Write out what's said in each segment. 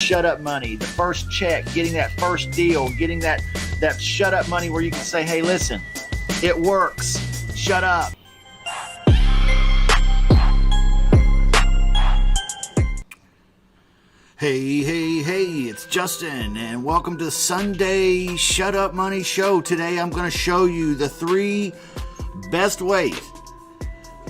shut up money, the first check, getting that first deal, getting that shut up money where you can say, hey, listen, it works. Shut up. Hey, it's Justin, and welcome to Sunday Shut Up Money Show. Today I'm going to show you the 3 best ways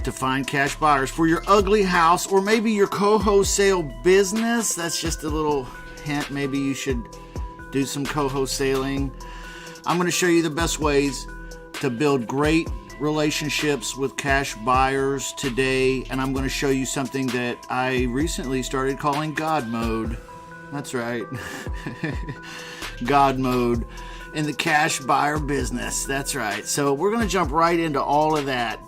to find cash buyers for your ugly house or maybe your co-wholesale business. That's just a little hint. Maybe you should do some co-wholesaling. I'm going to show you the best ways to build great relationships with cash buyers today, and I'm going to show you something that I recently started calling God mode. That's right. God mode in the cash buyer business. That's right. So we're going to jump right into all of that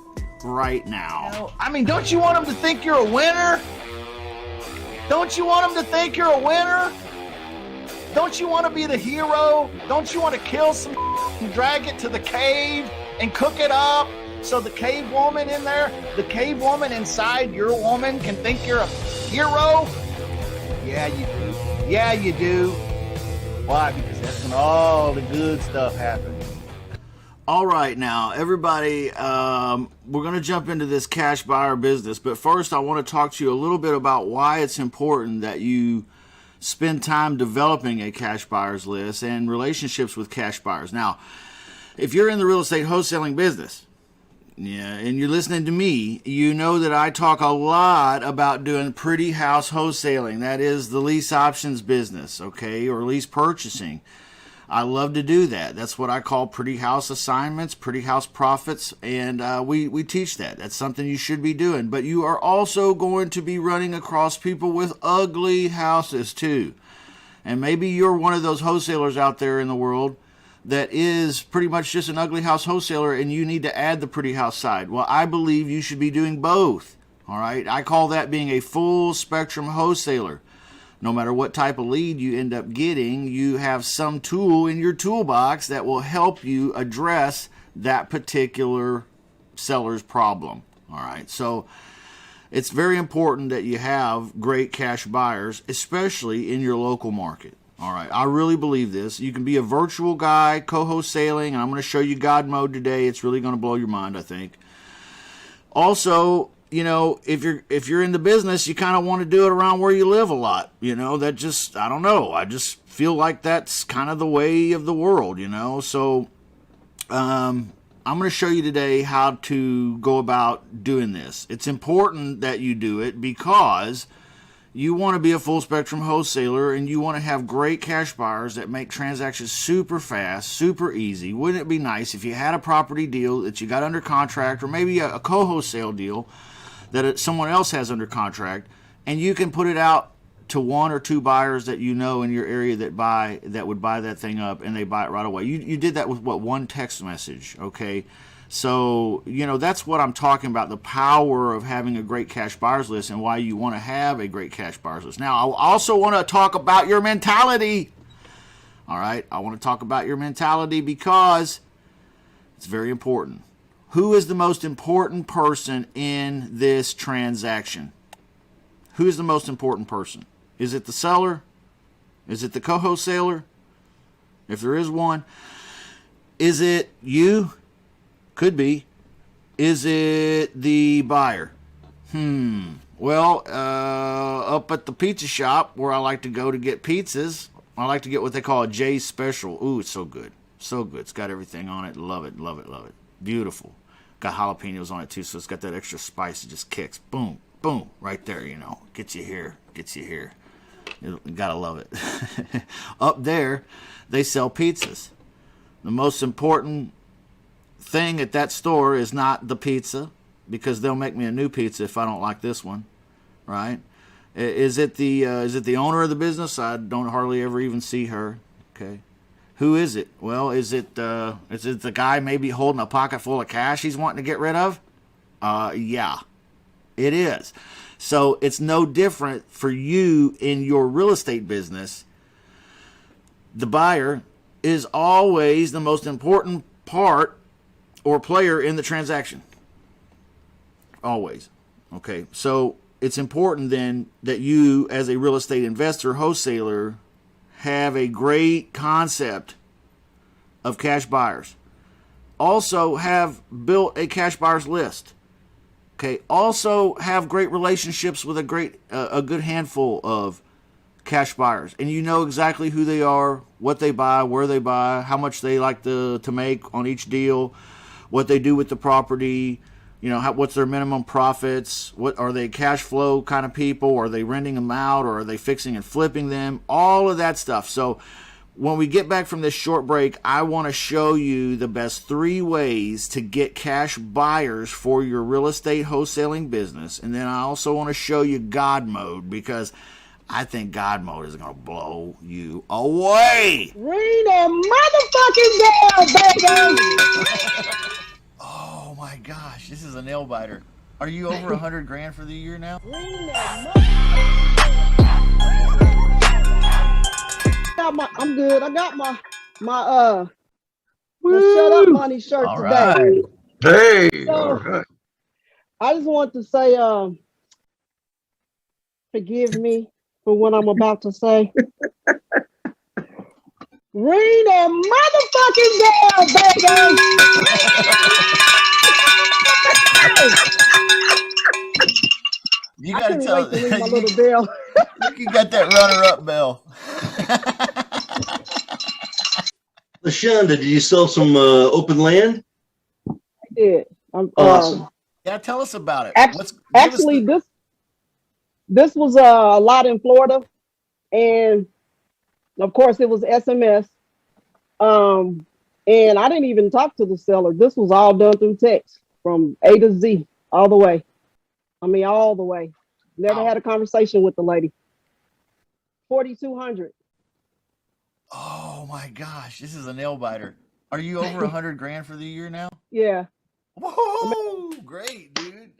right now. I mean, don't you want them to think you're a winner? Don't you want them to think you're a winner? Don't you want to be the hero? Don't you want to kill some and drag it to the cave and cook it up so the cave woman in there, the cave woman inside your woman can think you're a hero? Yeah, you do. Yeah, you do. Why? Because that's when all the good stuff happens. All right, now, everybody, we're going to jump into this cash buyer business. But first, I want to talk to you a little bit about why it's important that you spend time developing a cash buyers list and relationships with cash buyers. Now, if you're in the real estate wholesaling business, and you're listening to me, you know that I talk a lot about doing pretty house wholesaling. That is the lease options business, okay, or lease purchasing. I love to do that. That's what I call pretty house assignments, pretty house profits, and we teach that. That's something you should be doing. But you are also going to be running across people with ugly houses too. And maybe you're one of those wholesalers out there in the world that is pretty much just an ugly house wholesaler, and you need to add the pretty house side. Well, I believe you should be doing both. All right? I call that being a full spectrum wholesaler. No matter what type of lead you end up getting, you have some tool in your toolbox that will help you address that particular seller's problem. All right, so it's very important that you have great cash buyers, especially in your local market. All right, I really believe this. You can be a virtual guy, co-wholesaling, and I'm going to show you God mode today. It's really going to blow your mind, I think. Also, you know, if you're in the business, you kind of want to do it around where you live a lot. You know, that just, I don't know. I just feel like that's kind of the way of the world, you know. So I'm going to show you today how to go about doing this. It's important that you do it because you want to be a full spectrum wholesaler and you want to have great cash buyers that make transactions super fast, super easy. Wouldn't it be nice if you had a property deal that you got under contract, or maybe a co-wholesale deal that someone else has under contract, and you can put it out to 1 or 2 buyers that you know in your area that would buy that thing up, and they buy it right away. You did that with what, 1 text message, okay? So, you know, that's what I'm talking about, the power of having a great cash buyers list and why you want to have a great cash buyers list. Now, I also want to talk about your mentality. All right, I want to talk about your mentality because it's very important. Who is the most important person in this transaction? Who is the most important person? Is it the seller? Is it the co-wholesaler? If there is one. Is it you? Could be. Is it the buyer? Well, up at the pizza shop where I like to go to get pizzas, I like to get what they call a Jay's Special. Ooh, it's so good. So good. It's got everything on it. Love it, love it, love it. Beautiful. Got jalapenos on it too, so it's got that extra spice. It just kicks. Boom, boom, right there, you know. Gets you here, gets you here. You gotta love it. Up there, they sell pizzas. The most important thing at that store is not the pizza, because they'll make me a new pizza if I don't like this one, right? Is it the owner of the business? I don't hardly ever even see her. Okay. Who is it? Well, is it the guy maybe holding a pocket full of cash he's wanting to get rid of? Yeah, it is. So it's no different for you in your real estate business. The buyer is always the most important part or player in the transaction. Always. Okay, so it's important then that you, as a real estate investor, wholesaler, have a great concept of cash buyers. Also have built a cash buyers list. Okay. Also have great relationships with a good handful of cash buyers, and you know exactly who they are, what they buy, where they buy, how much they like to make on each deal, what they do with the property, what's their minimum profits, what are they, cash flow kind of people, are they renting them out, or are they fixing and flipping them, all of that stuff. So when we get back from this short break, I want to show you the best 3 ways to get cash buyers for your real estate wholesaling business. And then I also want to show you God mode, because I think God mode is going to blow you away. Ring the motherfucking bell, baby. Oh my gosh, this is a nail biter. Are you over $100,000 for the year now? Ring the I'm good. I got my shut up money shirt all today. Right. Hey, So, all right. I just want to say forgive me for what I'm about to say. Ring the motherfucking bell, baby. You got to wait tell to ring my little bell. you got that runner-up bell. LaShonda, did you sell some open land? I did. Awesome. Yeah, tell us about it. Actually, this was a lot in Florida, and of course it was SMS. And I didn't even talk to the seller. This was all done through text from A to Z, all the way. I mean, all the way. Never had a conversation with the lady. 4,200. Oh my gosh, this is a nail biter. Are you over $100,000 for the year now? Yeah. Whoa, great, dude.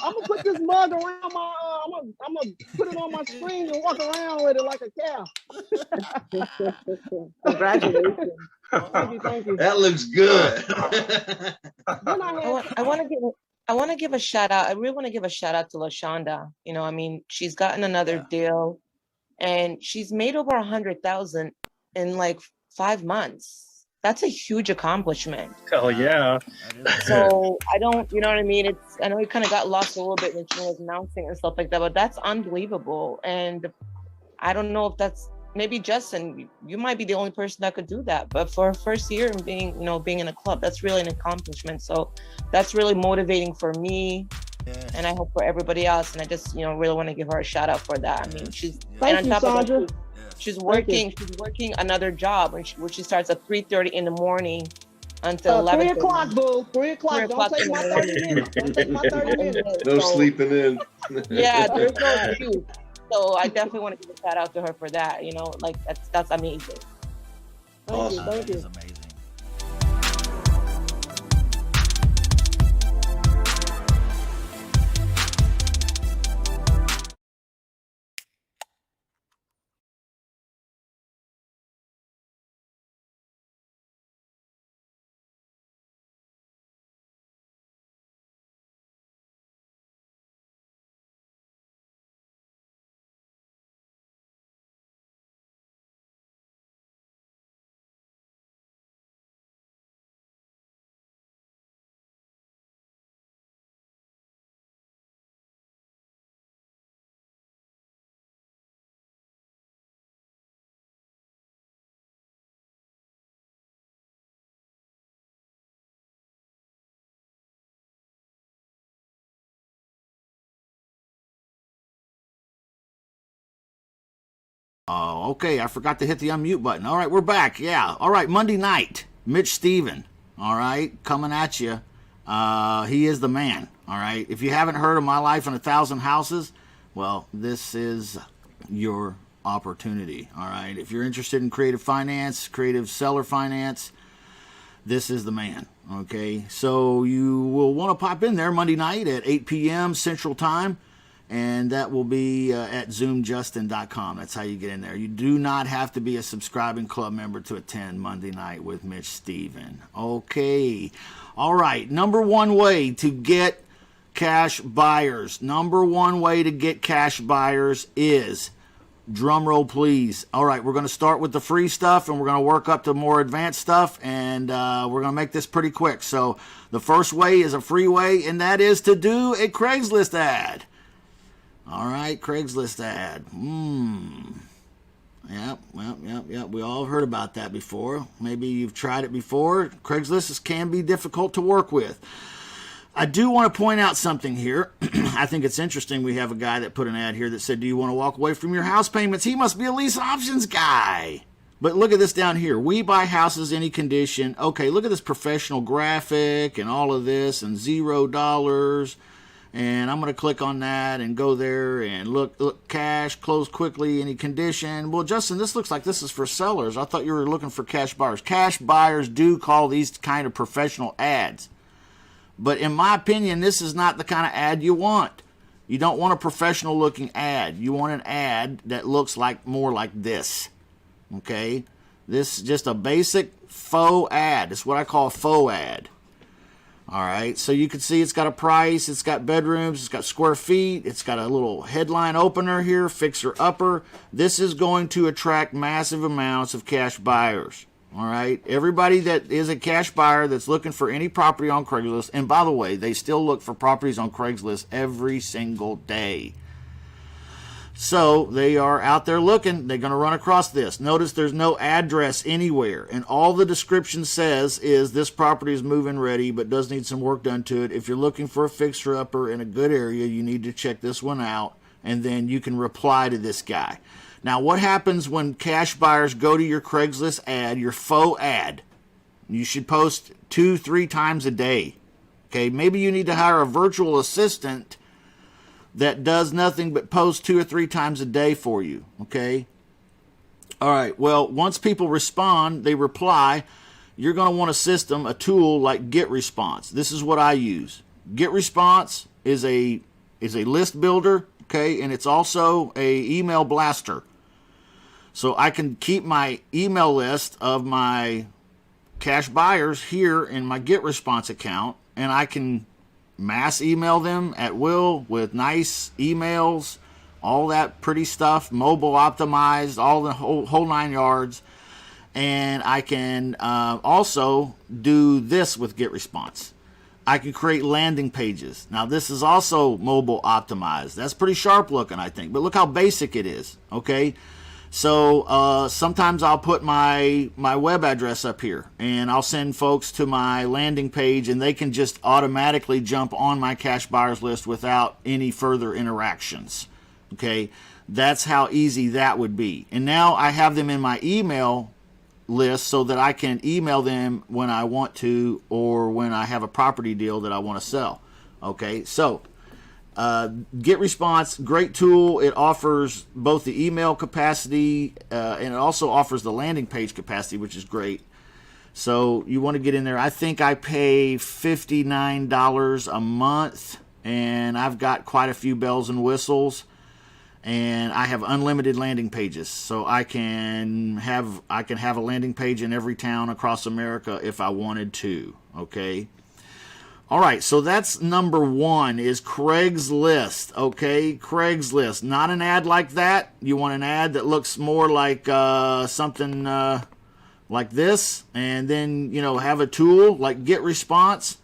I'm gonna put this mug around my. I'm gonna put it on my screen and walk around with it like a cow. Congratulations. Thank you. That looks good. I want to give a shout out. I really want to give a shout out to LaShonda. I mean, she's gotten another deal, and she's made over 100,000 in like 5 months. That's a huge accomplishment. Hell yeah. So I don't, you know what I mean? I know it kind of got lost a little bit when she was announcing and stuff like that, but that's unbelievable. And I don't know if that's, maybe Justin, you might be the only person that could do that. But for her first year and being in a club, that's really an accomplishment. So that's really motivating for me. Yes. And I hope for everybody else. And I just, really want to give her a shout out for that. I mean, she's, Thank you, Sandra. She's working another job, which she starts at 3:30 in the morning until 11. 3 o'clock, boo. 3 o'clock. Don't take my 30 minutes. Don't take my 30 minutes. No sleeping in. Yeah, there's no view. So I definitely want to give a shout out to her for that. Like that's amazing. Awesome. Thank you. That is amazing. Oh, okay. I forgot to hit the unmute button. All right, we're back. Yeah. All right, Monday night, Mitch Stephen. All right, coming at you. He is the man. All right. If you haven't heard of My Life in 1,000 Houses, well, this is your opportunity. All right. If you're interested in creative finance, creative seller finance, this is the man. Okay. So you will want to pop in there Monday night at 8 p.m. Central Time. And that will be at zoomjustin.com. That's how you get in there. You do not have to be a subscribing club member to attend Monday night with Mitch Stephen. Okay. All right, number one way to get cash buyers. Number one way to get cash buyers is, drum roll please. All right, we're going to start with the free stuff and we're going to work up to more advanced stuff, and we're going to make this pretty quick. So the first way is a free way, and that is to do a Craigslist ad. All right, Craigslist ad. Yep. We all heard about that before. Maybe you've tried it before. Craigslist can be difficult to work with. I do want to point out something here. I think it's interesting. We have a guy that put an ad here that said, do you want to walk away from your house payments? He must be a lease options guy. But look at this down here. We buy houses any condition. Okay, look at this professional graphic and all of this and $0. And I'm going to click on that and go there and look, cash, close quickly, any condition. Well, Justin, this looks like this is for sellers. I thought you were looking for cash buyers. Cash buyers do call these kind of professional ads. But in my opinion, this is not the kind of ad you want. You don't want a professional looking ad. You want an ad that looks like more like this. Okay? This is just a basic faux ad. It's what I call a faux ad. All right, so you can see it's got a price, it's got bedrooms, it's got square feet, it's got a little headline opener here, fixer upper. This is going to attract massive amounts of cash buyers. All right, everybody that is a cash buyer that's looking for any property on Craigslist, and by the way, they still look for properties on Craigslist every single day. So they are out there looking. They're going to run across this. Notice there's no address anywhere. And all the description says is this property is move-in ready but does need some work done to it. If you're looking for a fixer-upper in a good area, you need to check this one out. And then you can reply to this guy. Now, what happens when cash buyers go to your Craigslist ad, your faux ad? You should post 2-3 times a day. Okay, maybe you need to hire a virtual assistant that does nothing but post 2 or 3 times a day for you, okay? All right, well, once people respond, they reply, you're going to want a system, a tool like GetResponse. This is what I use. GetResponse is a list builder, okay, and it's also a email blaster. So I can keep my email list of my cash buyers here in my GetResponse account, and I can mass email them at will with nice emails, all that pretty stuff, mobile optimized, all the whole 9 yards. And I can also do this with GetResponse. I can create landing pages. Now this is also mobile optimized. That's pretty sharp looking, I think. But look how basic it is, okay? So sometimes I'll put my web address up here and I'll send folks to my landing page and they can just automatically jump on my cash buyers list without any further interactions. Okay, that's how easy that would be. And now I have them in my email list so that I can email them when I want to or when I have a property deal that I want to sell. Okay, so GetResponse, great tool. It offers both the email capacity and it also offers the landing page capacity, which is great. So you want to get in there. I think I pay $59 a month and I've got quite a few bells and whistles, and I have unlimited landing pages. So I can have a landing page in every town across America if I wanted to. Okay. All right, so that's number one is Craigslist, okay? Craigslist, not an ad like that. You want an ad that looks more like something like this, and then, you know, have a tool like GetResponse.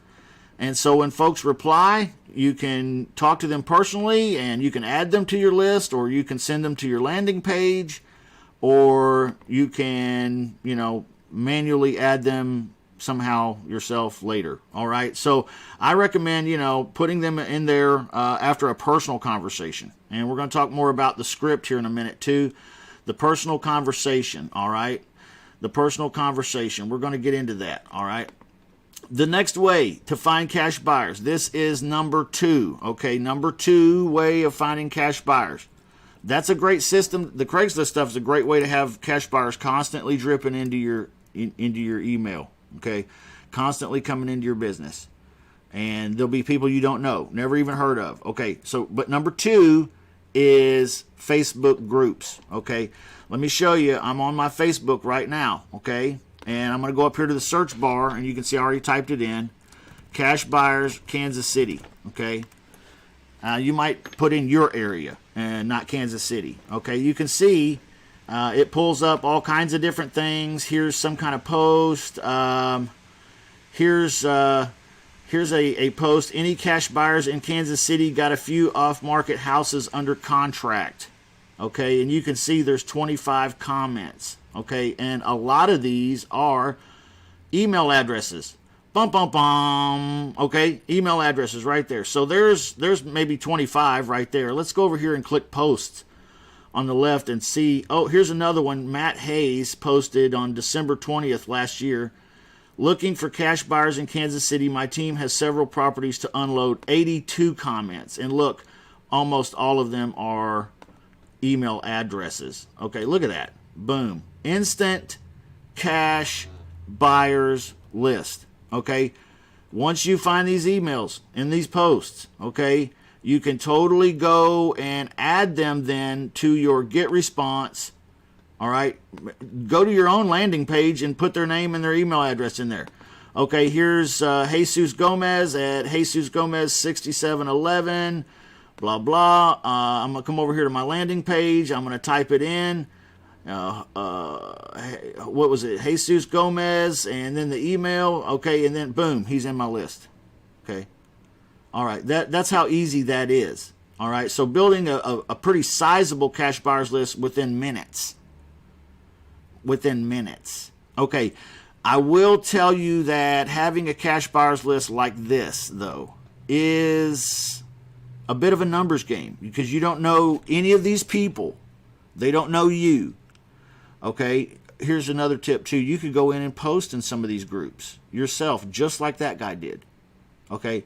And so when folks reply, you can talk to them personally, and you can add them to your list, or you can send them to your landing page, or you can, you know, manually add them somehow yourself later. All right, so I recommend, you know, putting them in there after a personal conversation, and we're going to talk more about the script here in a minute too. The personal conversation. All right, the personal conversation, we're going to get into that. All right, the next way to find cash buyers, this is number 2. Okay, number 2 way of finding cash buyers. That's a great system. The Craigslist stuff is a great way to have cash buyers constantly dripping into your email. Okay, constantly coming into your business, and there'll be people you don't know, never even heard of. Okay, so but number 2 is Facebook groups. Okay, let me show you. I'm on my Facebook right now. Okay, and I'm going to go up here to the search bar, and you can see I already typed it in. cash buyers, Kansas City, okay? You might put in your area and not Kansas City, okay? You can see it pulls up all kinds of different things. Here's some kind of post. Here's a post. Any cash buyers in Kansas City got a few off-market houses under contract, okay? And you can see there's 25 comments, okay? And a lot of these are email addresses. Bum, bum, bum. Okay, email addresses right there. So there's maybe 25 right there. Let's go over here and click posts on the left and see. Oh, here's another one. Matt Hayes posted on December 20th last year. Looking for cash buyers in Kansas City. My team has several properties to unload. 82 comments. And look, almost all of them are email addresses. Okay, look at that. Boom. Instant cash buyers list. Okay, once you find these emails in these posts, okay, you can totally go and add them then to your get response. All right, go to your own landing page and put their name and their email address in there. Okay, here's Jesus Gomez at Jesus Gomez 6711, blah blah. I'm gonna come over here to my landing page. I'm gonna type it in. What was it? Jesus Gomez, and then the email. Okay, and then boom, he's in my list. Okay, all right. That's how easy that is. All right. So building a pretty sizable cash buyers list within minutes. Within minutes. Okay. I will tell you that having a cash buyers list like this, though, is a bit of a numbers game because you don't know any of these people. They don't know you. Okay, here's another tip too. You could go in and post in some of these groups yourself, just like that guy did. Okay,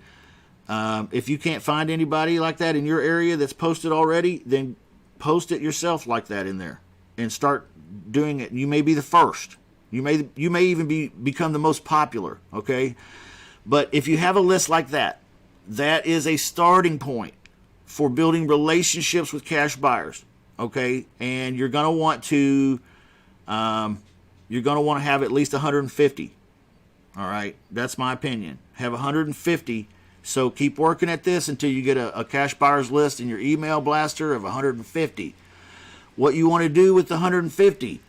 if you can't find anybody like that in your area that's posted already, then post it yourself like that in there and start doing it. You may be the first. You may even become the most popular. Okay, but if you have a list like that, that is a starting point for building relationships with cash buyers. Okay, and you're gonna want to. You're going to want to have at least 150. All right. That's my opinion. Have 150. So keep working at this until you get a cash buyers list in your email blaster of 150. What you want to do with the 150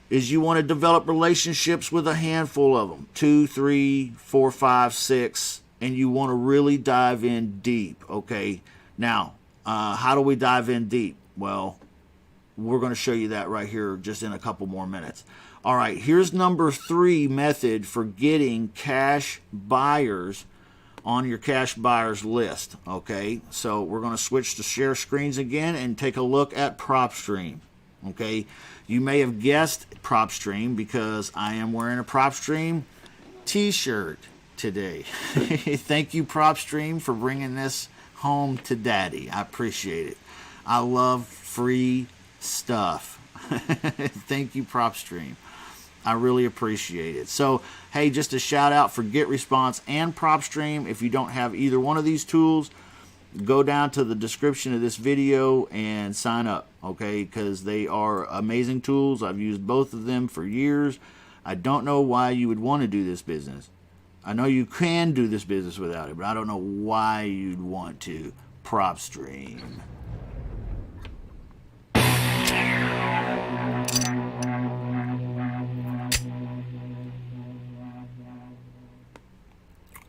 is you want to develop relationships with a handful of them. 2, 3, 4, 5, 6. And you want to really dive in deep. Okay. Now, how do we dive in deep? Well, we're going to show you that right here just in a couple more minutes. All right, here's number 3 method for getting cash buyers on your cash buyers list. Okay, so we're going to switch to share screens again and take a look at PropStream. Okay, you may have guessed PropStream because I am wearing a PropStream t-shirt today. Thank you, PropStream, for bringing this home to daddy. I appreciate it. I love free stuff. Thank you, PropStream. I really appreciate it. So, hey, just a shout out for GetResponse and PropStream. If you don't have either one of these tools, go down to the description of this video and sign up, okay? Because they are amazing tools. I've used both of them for years. I don't know why you would want to do this business. I know you can do this business without it, but I don't know why you'd want to. PropStream.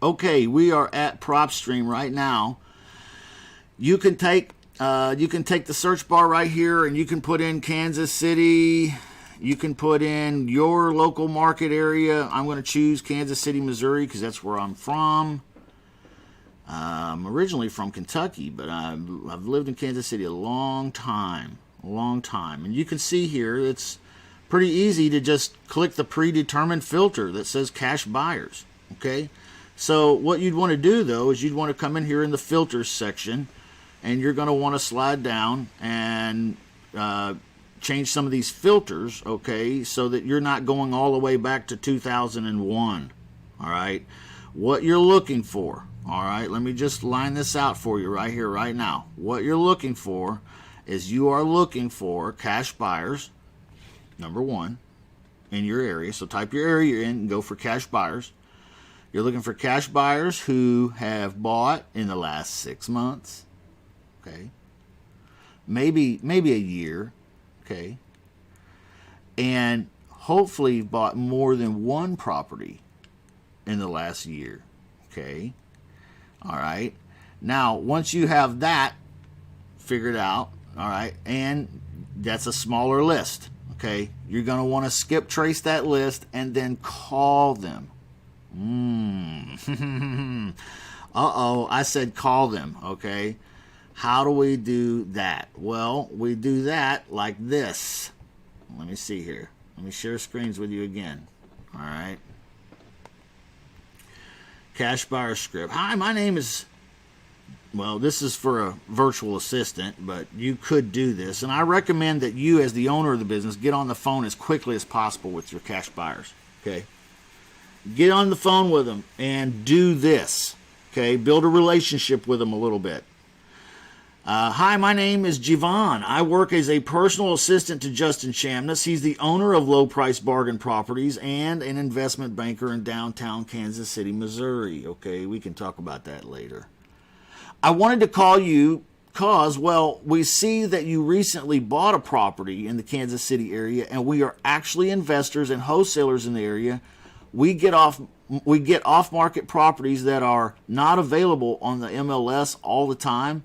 Okay, we are at PropStream right now. You can take the search bar right here and you can put in Kansas City. You can put in your local market area. I'm going to choose Kansas City, Missouri, because that's where I'm from. I'm originally from Kentucky, but I've lived in Kansas City a long time. And you can see here it's pretty easy to just click the predetermined filter that says cash buyers. Okay. So what you'd want to do, though, is you'd want to come in here in the filters section, and you're going to want to slide down and change some of these filters, okay, so that you're not going all the way back to 2001, all right? What you're looking for, all right, let me just line this out for you right here, right now. What you're looking for is you are looking for cash buyers, number 1, in your area. So type your area in and go for cash buyers. You're looking for cash buyers who have bought in the last 6 months. Okay. Maybe a year. Okay. And hopefully bought more than one property in the last year. Okay. All right. Now, once you have that figured out, all right, and that's a smaller list. Okay. You're going to want to skip trace that list and then call them. Uh-oh, I said call them. Okay. How do we do that? Well, we do that like this. Let me see here. Let me share screens with you again. All right. Cash buyer script. Hi, my name is, well, this is for a virtual assistant, but you could do this. And I recommend that you, as the owner of the business, get on the phone as quickly as possible with your cash buyers. Okay. Get on the phone with them and do this. Okay. Build a relationship with them a little bit. Hi, my name is Jivan. I work as a personal assistant to Justin Chamness. He's the owner of Low Price Bargain Properties and an investment banker in downtown Kansas City, Missouri. Okay, we can talk about that later. I wanted to call you because, well, we see that you recently bought a property in the Kansas City area, and we are actually investors and wholesalers in the area. We get off-market properties that are not available on the MLS all the time,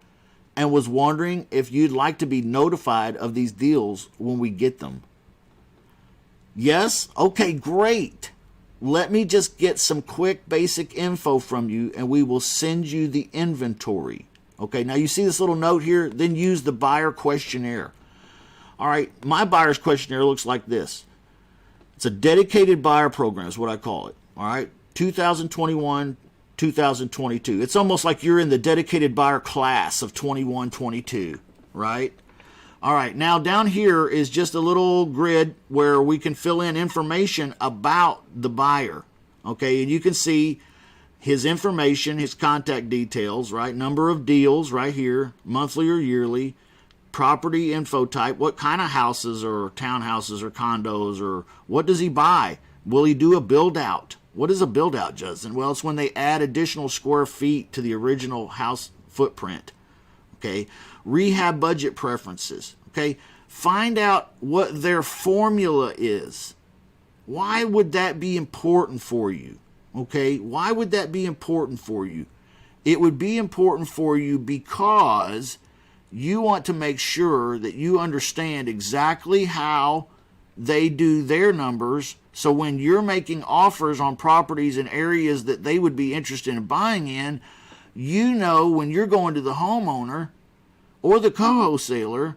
and was wondering if you'd like to be notified of these deals when we get them. Yes? Okay, great. Let me just get some quick basic info from you and we will send you the inventory. Okay, now you see this little note here? Then use the buyer questionnaire. All right, my buyer's questionnaire looks like this. It's a dedicated buyer program is what I call it. All right, 2021 2022. It's almost like you're in the dedicated buyer class of 21-22, right? All right, now down here is just a little grid where we can fill in information about the buyer, okay? And you can see his information, his contact details, right? Number of deals right here, monthly or yearly, property info type, what kind of houses or townhouses or condos, or what does he buy? Will he do a build out? What is a build out, Justin? Well, it's when they add additional square feet to the original house footprint. Okay. Rehab budget preferences. Okay. Find out what their formula is. Why would that be important for you? Okay. Why would that be important for you? It would be important for you because you want to make sure that you understand exactly how they do their numbers. So when you're making offers on properties in areas that they would be interested in buying in, you know when you're going to the homeowner or the co-wholesaler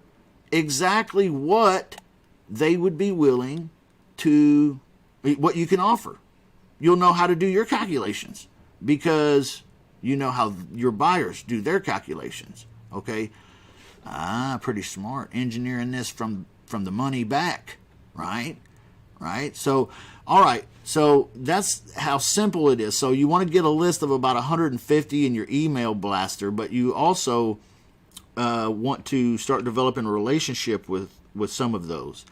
exactly what they would be willing to, what you can offer. You'll know how to do your calculations because you know how your buyers do their calculations. Okay? Pretty smart. Engineering this from the money back, right? Right? So, all right. So that's how simple it is. So you want to get a list of about 150 in your email blaster, but you also want to start developing a relationship with some of those.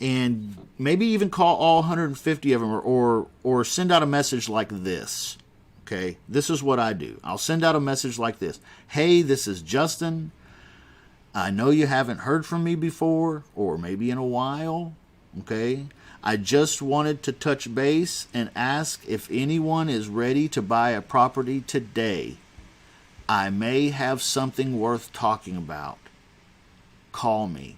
And maybe even call all 150 of them or send out a message like this. Okay? This is what I do. I'll send out a message like this. Hey, this is Justin. I know you haven't heard from me before or maybe in a while. Okay? I just wanted to touch base and ask if anyone is ready to buy a property today. I may have something worth talking about. Call me.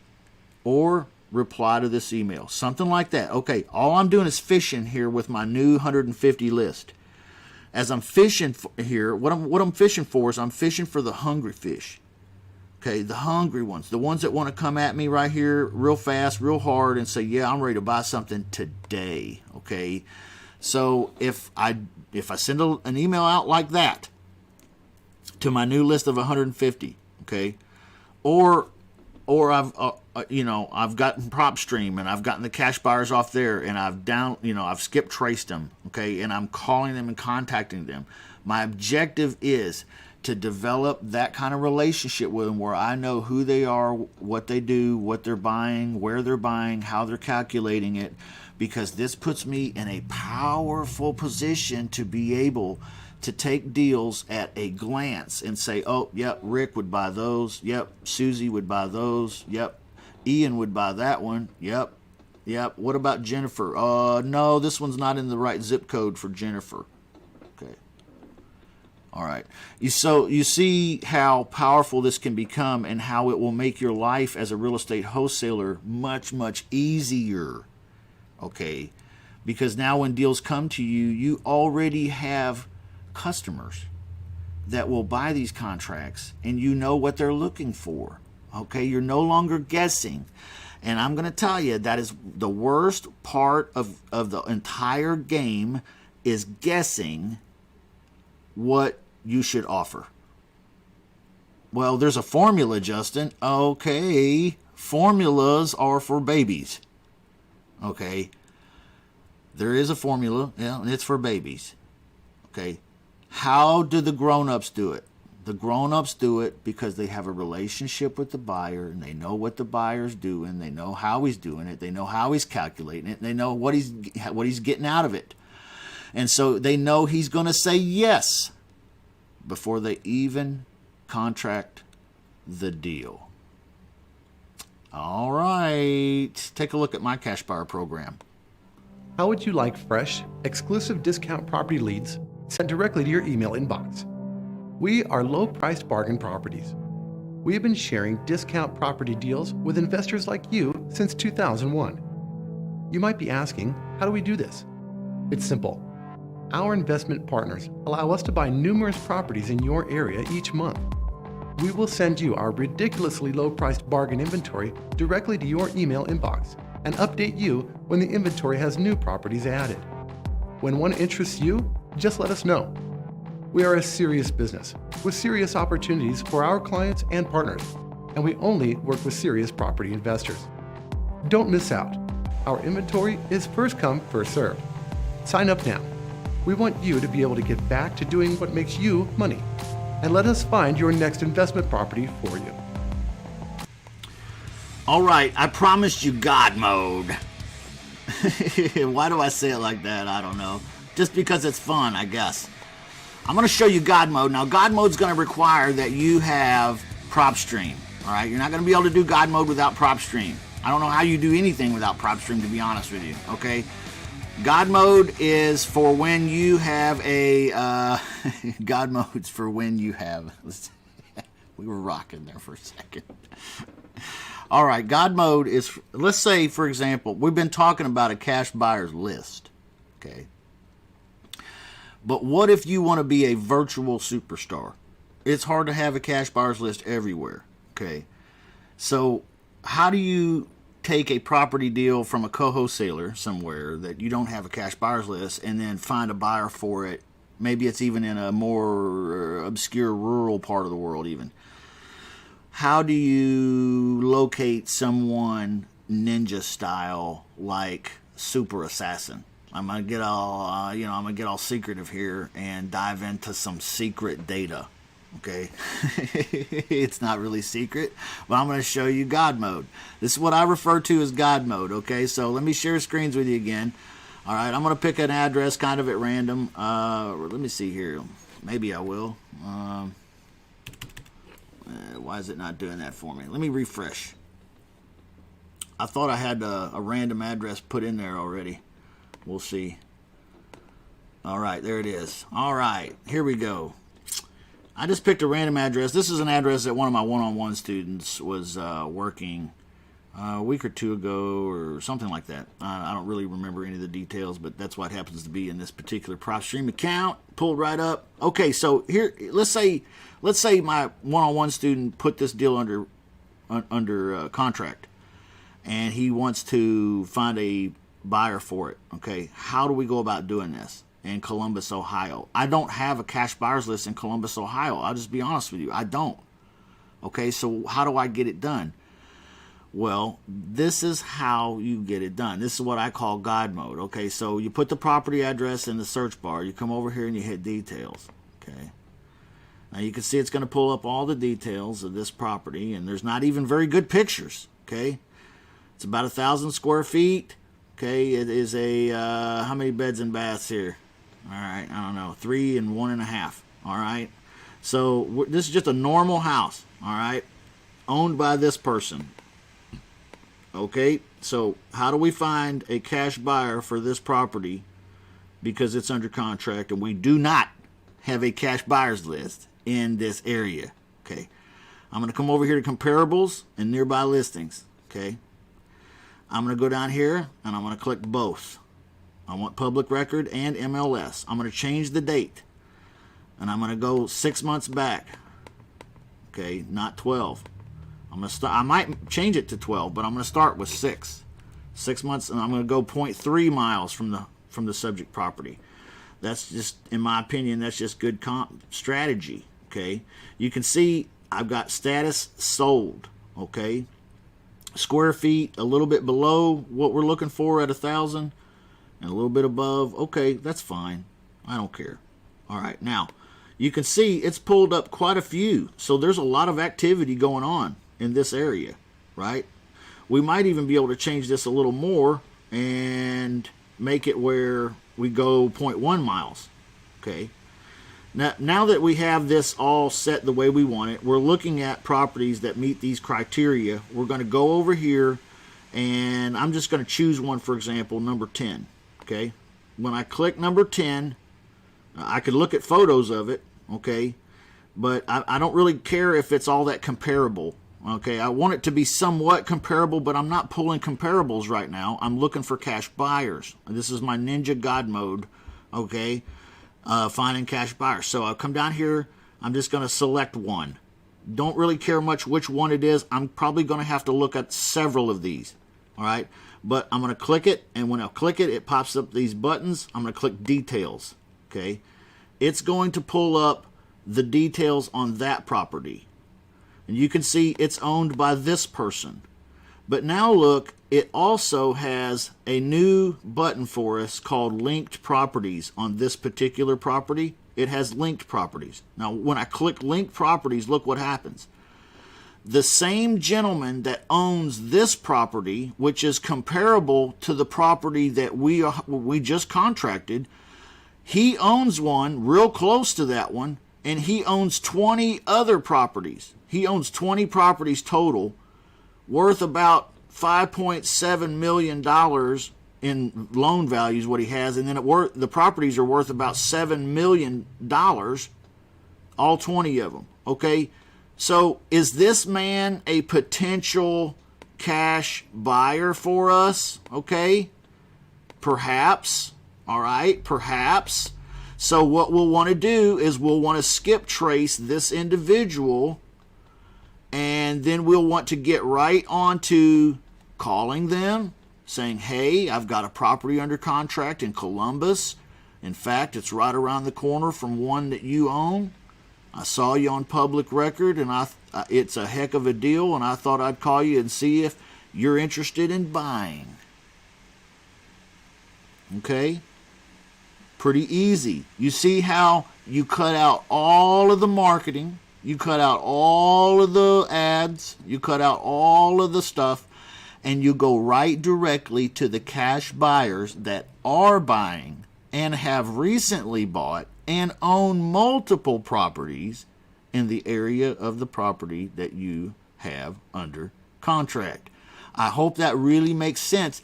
Or reply to this email. Something like that. Okay, all I'm doing is fishing here with my new 150 list. As I'm fishing here, what I'm fishing for is I'm fishing for the hungry fish. Okay, the hungry ones, the ones that want to come at me right here real fast, real hard and say, yeah, I'm ready to buy something today. Okay, so if I send an email out like that to my new list of 150, okay, or I've gotten PropStream and I've gotten the cash buyers off there and I've skip traced them, okay, and I'm calling them and contacting them. My objective is to develop that kind of relationship with them where I know who they are, what they do, what they're buying, where they're buying, how they're calculating it, because this puts me in a powerful position to be able to take deals at a glance and say, oh, yep, Rick would buy those. Yep, Susie would buy those. Yep, Ian would buy that one. Yep. What about Jennifer? No, this one's not in the right zip code for Jennifer. Okay. All right. You see how powerful this can become and how it will make your life as a real estate wholesaler much, much easier. Okay. Because now when deals come to you, you already have customers that will buy these contracts and you know what they're looking for. Okay. You're no longer guessing. And I'm going to tell you that is the worst part of the entire game, is guessing what you should offer. Well, there's a formula, Justin. Okay, formulas are for babies. Okay, there is a formula, yeah, and it's for babies. Okay, how do the grown-ups do it? The grown-ups do it because they have a relationship with the buyer and they know what the buyer's doing. They know how he's doing it. They know how he's calculating it. And they know what he's getting out of it. And so they know he's going to say yes before they even contract the deal. All right. Take a look at my cash buyer program. How would you like fresh, exclusive discount property leads sent directly to your email inbox? We are low-priced bargain properties. We have been sharing discount property deals with investors like you since 2001. You might be asking, how do we do this? It's simple. Our investment partners allow us to buy numerous properties in your area each month. We will send you our ridiculously low-priced bargain inventory directly to your email inbox and update you when the inventory has new properties added. When one interests you, just let us know. We are a serious business with serious opportunities for our clients and partners, and we only work with serious property investors. Don't miss out. Our inventory is first come, first served. Sign up now. We want you to be able to get back to doing what makes you money, and let us find your next investment property for you. All right, I promised you God mode. Why do I say it like that? I don't know. Just because it's fun, I guess. I'm going to show you God mode. Now, God mode is going to require that you have PropStream. All right, you're not going to be able to do God mode without PropStream. I don't know how you do anything without PropStream, to be honest with you. Okay, God mode is for when you have a God mode's for when you have. We were rocking there for a second. All right, God mode is, let's say, for example, we've been talking about a cash buyer's list. Okay. But what if you want to be a virtual superstar? It's hard to have a cash buyer's list everywhere. Okay. So how do you take a property deal from a co-wholesaler somewhere that you don't have a cash buyer's list and then find a buyer for it? Maybe it's even in a more obscure rural part of the world even. How do you locate someone ninja style like Super Assassin? I'm gonna get all, I'm gonna get all secretive here and dive into some secret data. Okay, it's not really secret, but I'm gonna show you God mode. This is what I refer to as God mode. Okay, so let me share screens with you again. All right, I'm gonna pick an address kind of at random. Let me see here. Maybe I will. Why is it not doing that for me? Let me refresh. I thought I had a random address put in there already. We'll see. All right, there it is. All right, here we go. I just picked a random address. This is an address that one of my one-on-one students was working a week or two ago or something like that. I don't really remember any of the details, but that's what happens to be in this particular PropStream account. Pulled right up. Okay, so here, let's say my one-on-one student put this deal under contract, and he wants to find a buyer for it. Okay, how do we go about doing this in Columbus, Ohio? I don't have a cash buyers list in Columbus, Ohio. I'll just be honest with you, I don't. Okay, so how do I get it done? Well, this is how you get it done. This is what I call God mode. Okay, so you put the property address in the search bar. You come over here and you hit details. Okay, Now you can see it's going to pull up all the details of this property, and there's not even very good pictures. Okay, it's about 1,000 square feet. Okay, it is a how many beds and baths here? All right, I don't know, 3 and 1.5. All right, so this is just a normal house. All right, owned by this person. Okay, so how do we find a cash buyer for this property? Because it's under contract, and we do not have a cash buyers list in this area. Okay, I'm going to come over here to comparables and nearby listings. Okay, I'm going to go down here and I'm going to click both. I want public record and MLS. I'm going to change the date, and I'm going to go 6 months back. Okay, not 12. I'm going to start. I might change it to 12, but I'm going to start with 6 months, and I'm going to go 0.3 miles from the subject property. That's just, in my opinion, that's just good strategy. Okay, you can see I've got status sold. Okay, square feet a little bit below what we're looking for at 1,000, and a little bit above. Okay, that's fine. I don't care. All right, now you can see it's pulled up quite a few, so there's a lot of activity going on in this area, right? We might even be able to change this a little more and make it where we go 0.1 miles. Okay, now that we have this all set the way we want it, we're looking at properties that meet these criteria. We're going to go over here, and I'm just going to choose one, for example, number 10. Okay, when I click number 10, I could look at photos of it. Okay, but I don't really care if it's all that comparable. Okay, I want it to be somewhat comparable, but I'm not pulling comparables right now. I'm looking for cash buyers. This is my Ninja God mode. Okay, finding cash buyers. So I'll come down here. I'm just going to select one. Don't really care much which one it is. I'm probably going to have to look at several of these. All right, but I'm going to click it, and when I click it, it pops up these buttons. I'm going to click details. Okay, it's going to pull up the details on that property. And you can see it's owned by this person. But now look, it also has a new button for us called linked properties on this particular property. It has linked properties. Now, when I click linked properties, look what happens. The same gentleman that owns this property, which is comparable to the property that we just contracted, he owns one real close to that one, and he owns 20 other properties. He owns 20 properties total, worth about $5.7 million in loan values, what he has, and then the properties are worth about $7 million, all 20 of them. Okay, so is this man a potential cash buyer for us? Okay, perhaps. All right, perhaps. So what we'll want to do is we'll want to skip trace this individual, and then we'll want to get right on to calling them, saying, hey, I've got a property under contract in Columbus. In fact, it's right around the corner from one that you own. I saw you on public record, and it's a heck of a deal, and I thought I'd call you and see if you're interested in buying. Okay? Pretty easy. You see how you cut out all of the marketing, you cut out all of the ads, you cut out all of the stuff, and you go right directly to the cash buyers that are buying and have recently bought and own multiple properties in the area of the property that you have under contract. I hope that really makes sense.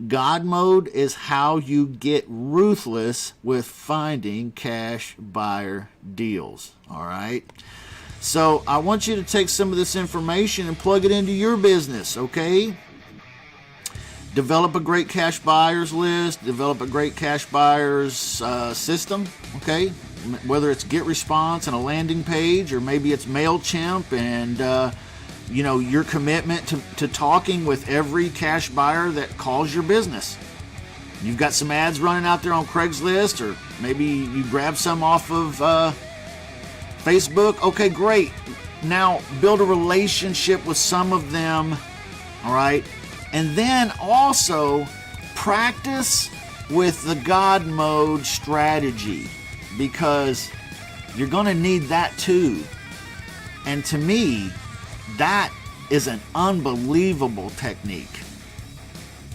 God mode is how you get ruthless with finding cash buyer deals. All right. So I want you to take some of this information and plug it into your business. Okay. Develop a great cash buyers list. Develop a great cash buyers system. Okay. Whether it's GetResponse and a landing page, or maybe it's MailChimp and your commitment to talking with every cash buyer that calls your business. You've got some ads running out there on Craigslist, or maybe you grab some off of Facebook. Okay, great. Now build a relationship with some of them, all right? And then also practice with the God mode strategy, because You're going to need that too. And to me, that is an unbelievable technique.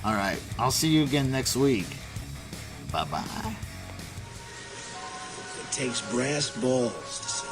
All right, I'll see you again next week. Bye-bye. It takes brass balls to say